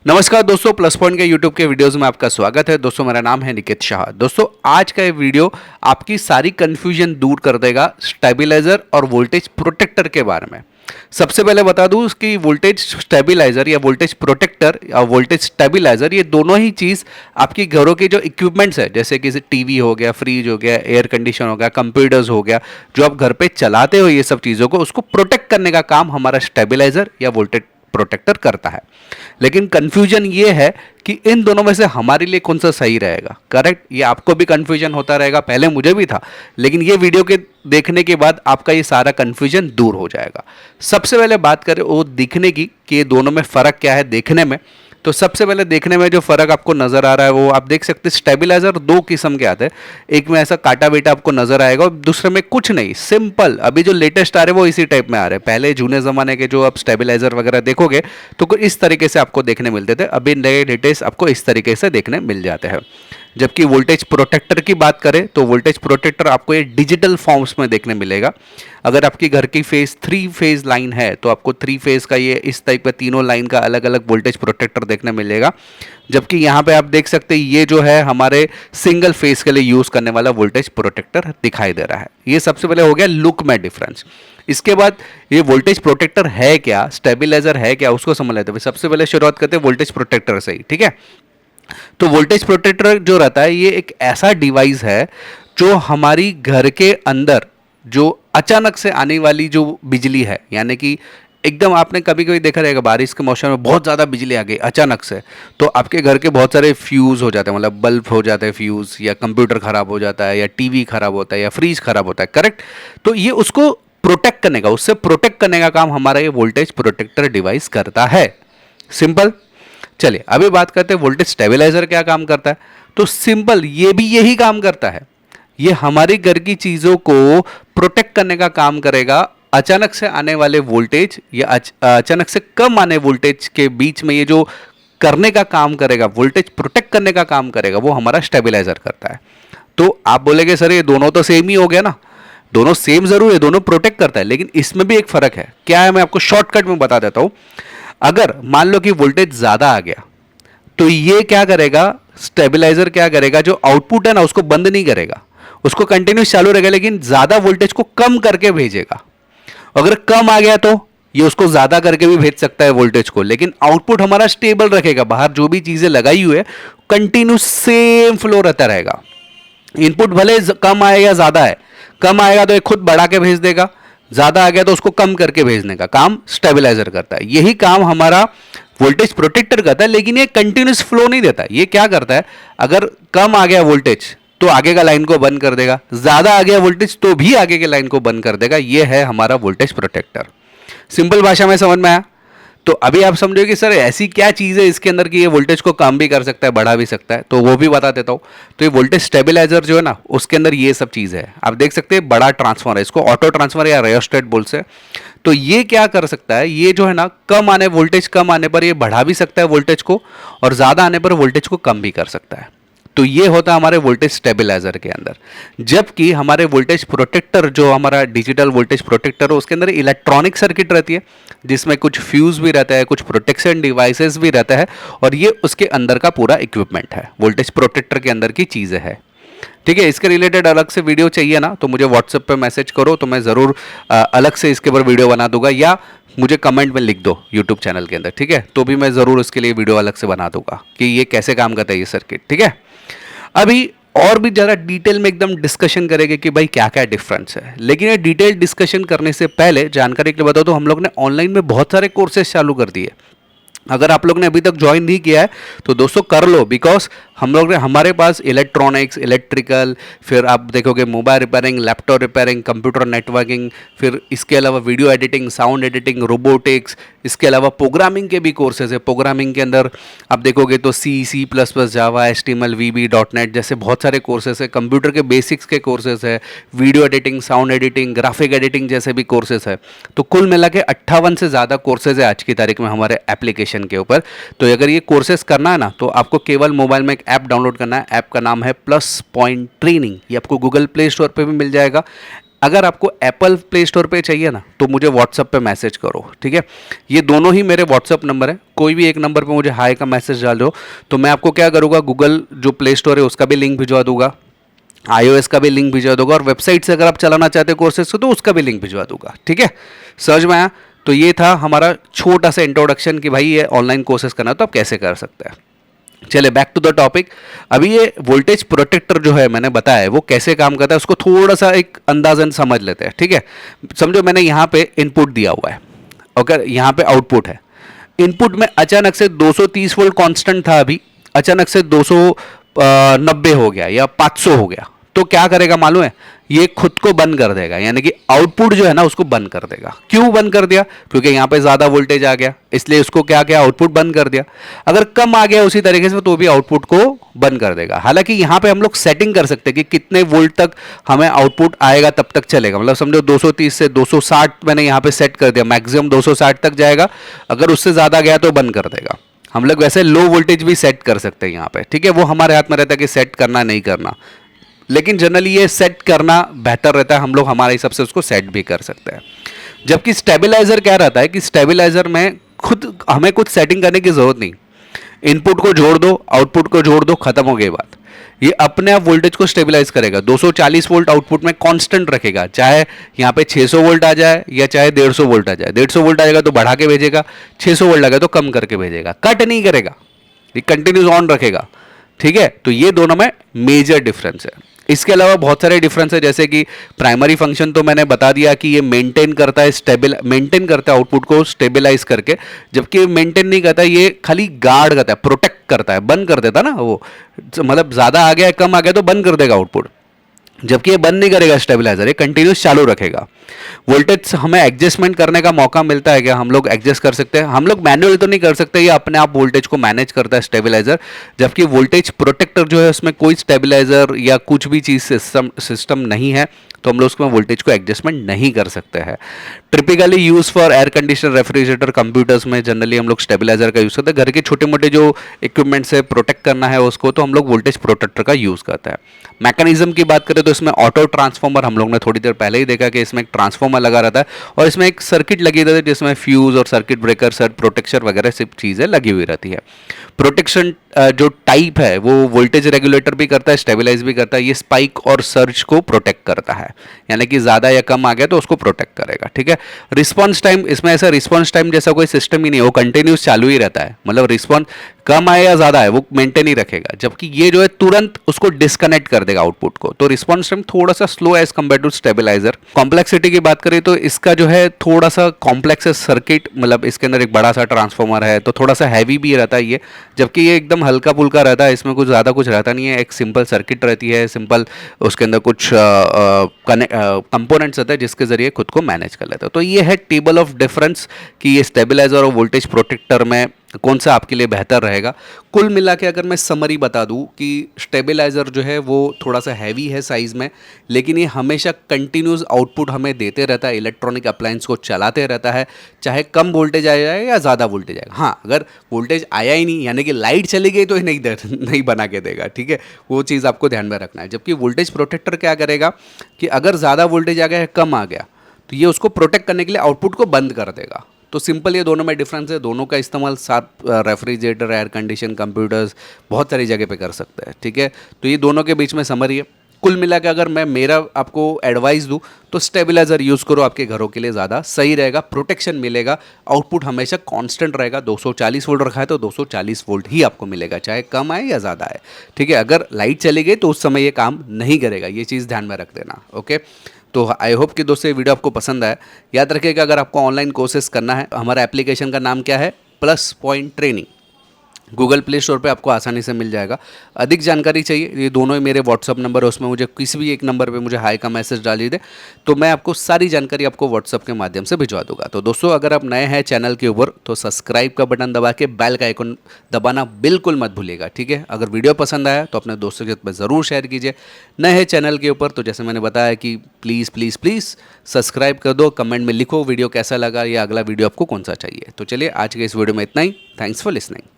नमस्कार दोस्तों, plus point के यूट्यूब के वीडियोस में आपका स्वागत है। दोस्तों मेरा नाम है निकेत शाह। दोस्तों आज का ये वीडियो आपकी सारी कंफ्यूजन दूर कर देगा स्टेबलाइजर और वोल्टेज प्रोटेक्टर के बारे में। सबसे पहले बता दूं कि वोल्टेज स्टेबलाइजर या वोल्टेज प्रोटेक्टर या वोल्टेज स्टेबलाइजर ये दोनों ही चीज़ आपकी घरों के जो इक्विपमेंट्स है, जैसे कि टीवी हो गया, फ्रिज हो गया, एयर कंडीशन हो गया, कंप्यूटर्स हो गया, जो आप घर पे चलाते हो, ये सब चीज़ों को उसको प्रोटेक्ट करने का काम हमारा स्टेबलाइजर या वोल्टेज प्रोटेक्टर करता है। लेकिन कंफ्यूजन ये है कि इन दोनों में से हमारे लिए कौन सा सही रहेगा। करेक्ट, ये आपको भी कंफ्यूजन होता रहेगा, पहले मुझे भी था, लेकिन ये वीडियो के देखने के बाद आपका ये सारा कंफ्यूजन दूर हो जाएगा। सबसे पहले बात करें वो दिखने की कि ये दोनों में फ़र्क क्या है देखने में। तो सबसे पहले देखने में जो फ़र्क आपको नज़र आ रहा है वो आप देख सकते हैं। स्टेबलाइजर दो किस्म के आते हैं, एक में ऐसा काटा बेटा आपको नज़र आएगा और दूसरे में कुछ नहीं, सिंपल। अभी जो लेटेस्ट आ रहे हैं वो इसी टाइप में आ रहे हैं। पहले जूने ज़माने के जो आप स्टेबलाइजर वगैरह देखोगे तो कुछ इस तरीके से आपको देखने मिलते थे, अभी नए लेटेस्ट आपको इस तरीके से देखने मिल जाते हैं। जबकि वोल्टेज प्रोटेक्टर की बात करें तो वोल्टेज प्रोटेक्टर आपको ये डिजिटल फॉर्म्स में देखने मिलेगा। अगर आपकी घर की फेज 3 फेज लाइन है तो आपको 3 फेज का ये इस टाइप का तीनों लाइन का अलग अलग वोल्टेज प्रोटेक्टर देखने मिलेगा। जबकि यहाँ पे आप देख सकते हैं ये जो है हमारे सिंगल फेज के लिए यूज़ करने वाला वोल्टेज प्रोटेक्टर दिखाई दे रहा है। ये सबसे पहले हो गया लुक में डिफरेंस। इसके बाद ये वोल्टेज प्रोटेक्टर है क्या, स्टेबलाइजर है क्या, उसको समझ लेते हैं। सबसे पहले शुरुआत करते हैं वोल्टेज प्रोटेक्टर से ही, ठीक है। तो वोल्टेज प्रोटेक्टर जो रहता है ये एक ऐसा डिवाइस है जो हमारी घर के अंदर जो अचानक से आने वाली जो बिजली है, यानी कि एकदम आपने कभी कभी देखा रहेगा बारिश के मौसम में बहुत ज़्यादा बिजली आ गई अचानक से, तो आपके घर के बहुत सारे फ्यूज़ हो जाते हैं, मतलब बल्ब हो जाते हैं फ्यूज़, या कंप्यूटर ख़राब हो जाता है, या टीवी ख़राब होता है, या फ्रीज ख़राब होता है। करेक्ट, तो ये उसको प्रोटेक्ट करने का, उससे प्रोटेक्ट करने का काम हमारा ये वोल्टेज प्रोटेक्टर डिवाइस करता है। सिंपल। चलिए अभी बात करते हैं वोल्टेज स्टेबलाइजर क्या काम करता है। तो सिंपल, ये भी यही काम करता है। ये हमारी घर की चीज़ों को प्रोटेक्ट करने का काम करेगा। अचानक से आने वाले वोल्टेज या अचानक से कम आने वोल्टेज के बीच में ये जो करने का काम करेगा, वोल्टेज प्रोटेक्ट करने का काम करेगा, वो हमारा स्टेबलाइजर करता है। तो आप बोलेंगे सर ये दोनों तो सेम ही हो गया ना। दोनों सेम जरूर है, दोनों प्रोटेक्ट करता है, लेकिन इसमें भी एक फर्क है। क्या है मैं आपको शॉर्टकट में बता देता हूं। अगर मान लो कि वोल्टेज ज़्यादा आ गया तो ये क्या करेगा, स्टेबलाइजर क्या करेगा, जो आउटपुट है ना उसको बंद नहीं करेगा, उसको कंटिन्यूस चालू रहेगा, लेकिन ज़्यादा वोल्टेज को कम करके भेजेगा। अगर कम आ गया तो ये उसको ज़्यादा करके भी भेज सकता है वोल्टेज को, लेकिन आउटपुट हमारा स्टेबल रखेगा। बाहर जो भी चीज़ें लगाई हुई है कंटिन्यूस सेम फ्लो रहता रहेगा। इनपुट भले कम आए या ज़्यादा है, कम आएगा तो ये खुद बढ़ा के भेज देगा, ज़्यादा आ गया तो उसको कम करके भेजने का काम स्टेबलाइजर करता है। यही काम हमारा वोल्टेज प्रोटेक्टर करता है, लेकिन ये कंटिन्यूस फ्लो नहीं देता। ये क्या करता है, अगर कम आ गया वोल्टेज तो आगे का लाइन को बंद कर देगा, ज़्यादा आ गया वोल्टेज तो भी आगे के लाइन को बंद कर देगा। ये है हमारा वोल्टेज प्रोटेक्टर। सिंपल भाषा में समझ में आया। तो अभी आप समझो कि सर ऐसी क्या चीज़ है इसके अंदर कि ये वोल्टेज को कम भी कर सकता है, बढ़ा भी सकता है, तो वो भी बता देता हूँ। तो ये वोल्टेज स्टेबलाइजर जो है ना, उसके अंदर ये सब चीज़ है। आप देख सकते हैं बड़ा ट्रांसफार्मर है, इसको ऑटो ट्रांसफार्मर या रेयोस्टेट बोल से। तो ये क्या कर सकता है, ये जो है ना कम आने वोल्टेज कम आने पर ये बढ़ा भी सकता है वोल्टेज को, और ज़्यादा आने पर वोल्टेज को कम भी कर सकता है। तो ये होता है हमारे वोल्टेज स्टेबलाइजर के अंदर। जबकि हमारे वोल्टेज प्रोटेक्टर जो हमारा डिजिटल वोल्टेज प्रोटेक्टर है उसके अंदर इलेक्ट्रॉनिक सर्किट रहती है, जिसमें कुछ फ्यूज भी रहता है, कुछ प्रोटेक्शन डिवाइसेस भी रहता है, और ये उसके अंदर का पूरा इक्विपमेंट है, वोल्टेज प्रोटेक्टर के अंदर की चीज़ें है। ठीक है, इसके रिलेटेड अलग से वीडियो चाहिए ना तो मुझे व्हाट्सएप पे मैसेज करो, तो मैं ज़रूर अलग से इसके ऊपर वीडियो बना दूंगा, या मुझे कमेंट में लिख दो यूट्यूब चैनल के अंदर, ठीक है, तो भी मैं ज़रूर उसके लिए वीडियो अलग से बना दूंगा कि ये कैसे काम करता है ये सर्किट। ठीक है, अभी और भी ज़्यादा डिटेल में एकदम डिस्कशन करेंगे कि भाई क्या क्या डिफरेंस है। लेकिन ये डिटेल डिस्कशन करने से पहले जानकारी के लिए बता दो, हम लोग ने ऑनलाइन में बहुत सारे कोर्सेज चालू कर दिए। अगर आप लोग ने अभी तक ज्वाइन नहीं किया है तो दोस्तों कर लो, बिकॉज हम लोग ने, हमारे पास इलेक्ट्रॉनिक्स, इलेक्ट्रिकल, फिर आप देखोगे mobile repairing, laptop repairing, computer networking, फिर इसके अलावा video editing, sound editing, robotics, इसके अलावा प्रोग्रामिंग के भी कोर्सेज है। प्रोग्रामिंग के अंदर आप देखोगे तो C++, जावा, HTML, VB, .NET जैसे बहुत सारे कोर्सेज है। कंप्यूटर के बेसिक्स के कोर्सेज है, video editing, sound editing, graphic editing जैसे भी कोर्सेज है। तो कुल मिला के 58 से ज़्यादा कोर्सेज है आज की तारीख में हमारे एप्लीकेशन के ऊपर। तो अगर ये कोर्सेज करना है ना तो आपको केवल मोबाइल में एक ऐप डाउनलोड करना है। ऐप का नाम है प्लस पॉइंट ट्रेनिंग। ये आपको गूगल प्ले स्टोर पे भी मिल जाएगा, अगर आपको एप्पल प्ले स्टोर पे चाहिए ना तो मुझे व्हाट्सअप पे मैसेज करो, ठीक है। ये दोनों ही मेरे व्हाट्सअप नंबर है, कोई भी एक नंबर पे मुझे हाई का मैसेज डाल दो तो मैं आपको क्या करूँगा, गूगल जो प्ले स्टोर है उसका भी लिंक भिजवा दूंगा, iOS का भी लिंक भिजवा दूंगा, और वेबसाइट से अगर आप चलाना चाहते हो कोर्सेज को तो उसका भी लिंक भिजवा दूंगा, ठीक है। समझ में आया? तो ये था हमारा छोटा सा इंट्रोडक्शन कि भाई ये ऑनलाइन कोर्सेज करना तो आप कैसे कर सकते हैं। चले बैक टू द टॉपिक। अभी ये वोल्टेज प्रोटेक्टर जो है मैंने बताया है वो कैसे काम करता है उसको थोड़ा सा एक अंदाजन समझ लेते हैं, ठीक है। समझो मैंने यहाँ पे इनपुट दिया हुआ है, ओके, यहाँ पे आउटपुट है। इनपुट में अचानक से 230 वोल्ट कांस्टेंट था, अभी अचानक से 290 हो गया या 500 हो गया, तो क्या करेगा मालूम है? ये खुद को बंद कर देगा, यानी कि आउटपुट जो है ना उसको बंद कर देगा। क्यों बंद कर दिया? क्योंकि यहाँ पे ज्यादा वोल्टेज आ गया, इसलिए उसको क्या किया, आउटपुट बंद कर दिया। अगर कम आ गया उसी तरीके से तो भी आउटपुट को बंद कर देगा। हालांकि यहाँ पे हम लोग सेटिंग कर सकते हैं कि कितने वोल्ट तक हमें आउटपुट आएगा तब तक चलेगा। मतलब समझो 230 से 260 मैंने यहाँ पे सेट कर दिया, मैक्सिमम 260 तक जाएगा, अगर उससे ज्यादा गया तो बंद कर देगा। हम लोग वैसे लो वोल्टेज भी सेट कर सकते हैं यहाँ पे, ठीक है। वो हमारे हाथ में रहता है कि सेट करना नहीं करना, लेकिन जनरली ये सेट करना बेहतर रहता है, हम लोग हमारे हिसाब से उसको सेट भी कर सकते हैं। जबकि स्टेबलाइजर क्या रहता है कि स्टेबलाइजर में खुद हमें कुछ सेटिंग करने की जरूरत नहीं, इनपुट को जोड़ दो, आउटपुट को जोड़ दो, खत्म हो गई बात। ये अपने आप वोल्टेज को स्टेबलाइज करेगा। 240 वोल्ट आउटपुट में कांस्टेंट रखेगा, चाहे यहाँ पे 600 वोल्ट आ जाए या चाहे 150 वोल्ट आ जाए। 150 वोल्ट आ जाएगा तो बढ़ा के भेजेगा, 600 वोल्ट आ गया तो कम करके भेजेगा, कट नहीं करेगा, ये कंटिन्यूस ऑन रखेगा, ठीक है। तो ये दोनों में मेजर डिफरेंस है। इसके अलावा बहुत सारे डिफरेंस है, जैसे कि प्राइमरी फंक्शन तो मैंने बता दिया कि ये मेंटेन करता है, मेंटेन करता है आउटपुट को स्टेबलाइज करके, जबकि मेंटेन नहीं करता, ये खाली गार्ड करता है, प्रोटेक्ट करता है, बंद कर देता ना वो, मतलब ज्यादा आ गया कम आ गया तो बंद कर देगा आउटपुट, जबकि ये बंद नहीं करेगा स्टेबलाइजर, ये कंटिन्यूस चालू रखेगा। वोल्टेज हमें एडजस्टमेंट करने का मौका मिलता है क्या? हम लोग एडजस्ट कर सकते हैं, हम लोग मैनुअली तो नहीं कर सकते, ये अपने आप वोल्टेज को मैनेज करता है स्टेबलाइजर। जबकि वोल्टेज प्रोटेक्टर जो है उसमें कोई स्टेबलाइजर या कुछ भी चीज सिस्टम नहीं है, तो हम लोग उसमें वोल्टेज को एडजस्टमेंट नहीं कर सकते हैं। Typically use for air conditioner, refrigerator, computers में जनरली हम लोग स्टेबलाइजर का यूज करते हैं। घर के छोटे मोटे जो इक्विपमेंट से प्रोटेक्ट करना है उसको, तो हम लोग वोल्टेज प्रोटेक्टर का यूज करते हैं। मैकेनिज्म की बात करें तो इसमें ऑटो ट्रांसफॉर्मर, हम लोग ने थोड़ी देर पहले ही देखा कि इसमें एक ट्रांसफॉर्मर लगा रहता है और इसमें एक सर्किट लगी रहती है जिसमें फ्यूज और सर्किट ब्रेकर, सर्ट प्रोटेक्शन वगैरह सब चीज़ें लगी हुई रहती है। प्रोटेक्शन जो टाइप है वो वोल्टेज रेगुलेटर भी करता है, स्टेबलाइज भी करता है। ये स्पाइक और सर्ज को प्रोटेक्ट करता है, यानी कि ज़्यादा या कम आ गया तो उसको प्रोटेक्ट करेगा, ठीक है। रिस्पॉन्स टाइम, इसमें ऐसा रिस्पॉन्स टाइम जैसा कोई सिस्टम ही नहीं है, वो कंटिन्यूस चालू ही रहता है। मतलब रिस्पॉन्स कम आए या ज़्यादा है वो मेंटेन ही रखेगा, जबकि ये जो है तुरंत उसको डिस्कनेक्ट कर देगा आउटपुट को। तो रिस्पॉन्स टाइम थोड़ा सा slow as compare to stabiliser. Complexity की बात करें तो इसका जो है थोड़ा सा कॉम्प्लेक्स सर्किट, मतलब इसके अंदर एक बड़ा सा ट्रांसफॉर्मर है तो थोड़ा सा हैवी भी रहता है ये, जबकि ये एकदम हल्का फुल्का रहता है, इसमें कुछ ज़्यादा कुछ रहता नहीं है। एक सिंपल सर्किट रहती है, सिंपल उसके अंदर कुछ कंपोनेंट्स रहते हैं जिसके जरिए खुद को मैनेज कर लेता है। तो ये है टेबल ऑफ डिफरेंस कि ये स्टेबलाइजर और वोल्टेज प्रोटेक्टर में कौन सा आपके लिए बेहतर रहेगा। कुल मिला के अगर मैं समरी बता दूं कि स्टेबलाइजर जो है वो थोड़ा सा हैवी है साइज में, लेकिन ये हमेशा कंटिन्यूस आउटपुट हमें देते रहता है, इलेक्ट्रॉनिक अप्लायंस को चलाते रहता है, चाहे कम वोल्टेज आ जाए या ज़्यादा वोल्टेज आएगा। हाँ, अगर वोल्टेज आया ही नहीं, यानी कि लाइट चली गई तो नहीं बना के देगा, ठीक है, वो चीज़ आपको ध्यान में रखना है। जबकि वोल्टेज प्रोटेक्टर क्या करेगा कि अगर ज़्यादा वोल्टेज आ गया या कम आ गया तो ये उसको प्रोटेक्ट करने के लिए आउटपुट को बंद कर देगा। तो सिंपल ये दोनों में डिफरेंस है। दोनों का इस्तेमाल साथ रेफ्रिजरेटर, एयर कंडीशन, कंप्यूटर्स बहुत सारी जगह पे कर सकते हैं, ठीक है। तो ये दोनों के बीच में समरी है। कुल मिला के अगर मैं मेरा आपको एडवाइस दूं तो स्टेबलाइजर यूज़ करो, आपके घरों के लिए ज़्यादा सही रहेगा, प्रोटेक्शन मिलेगा, आउटपुट हमेशा कांस्टेंट रहेगा। 240 वोल्ट रखा है तो 240 वोल्ट ही आपको मिलेगा, चाहे कम आए या ज़्यादा आए, ठीक है। अगर लाइट चली गई तो उस समय ये काम नहीं करेगा, ये चीज़ ध्यान में रख देना, ओके। तो आई होप कि दोस्तों ये वीडियो आपको पसंद आया। याद रखिएगा अगर आपको ऑनलाइन कोर्सेज करना है, हमारा एप्लीकेशन का नाम क्या है, plus point training. Google play store पे आपको आसानी से मिल जाएगा। अधिक जानकारी चाहिए, ये दोनों ही मेरे व्हाट्सअप नंबर है, उसमें मुझे किसी भी एक नंबर पे मुझे हाई का मैसेज डाल दे तो मैं आपको सारी जानकारी आपको व्हाट्सअप के माध्यम से भिजवा दूंगा। तो दोस्तों अगर आप नए हैं चैनल के ऊपर तो सब्सक्राइब का बटन दबा के बेल का आइकन दबाना बिल्कुल मत भूलिएगा, ठीक है। अगर वीडियो पसंद आया तो अपने दोस्तों के साथ में ज़रूर शेयर कीजिए। नए हैं चैनल के ऊपर तो जैसे मैंने बताया कि प्लीज़ प्लीज़ प्लीज़ सब्सक्राइब कर दो, कमेंट में लिखो वीडियो कैसा लगा या अगला वीडियो आपको कौन सा चाहिए। तो चलिए आज के इस वीडियो में इतना ही। Thanks for listening.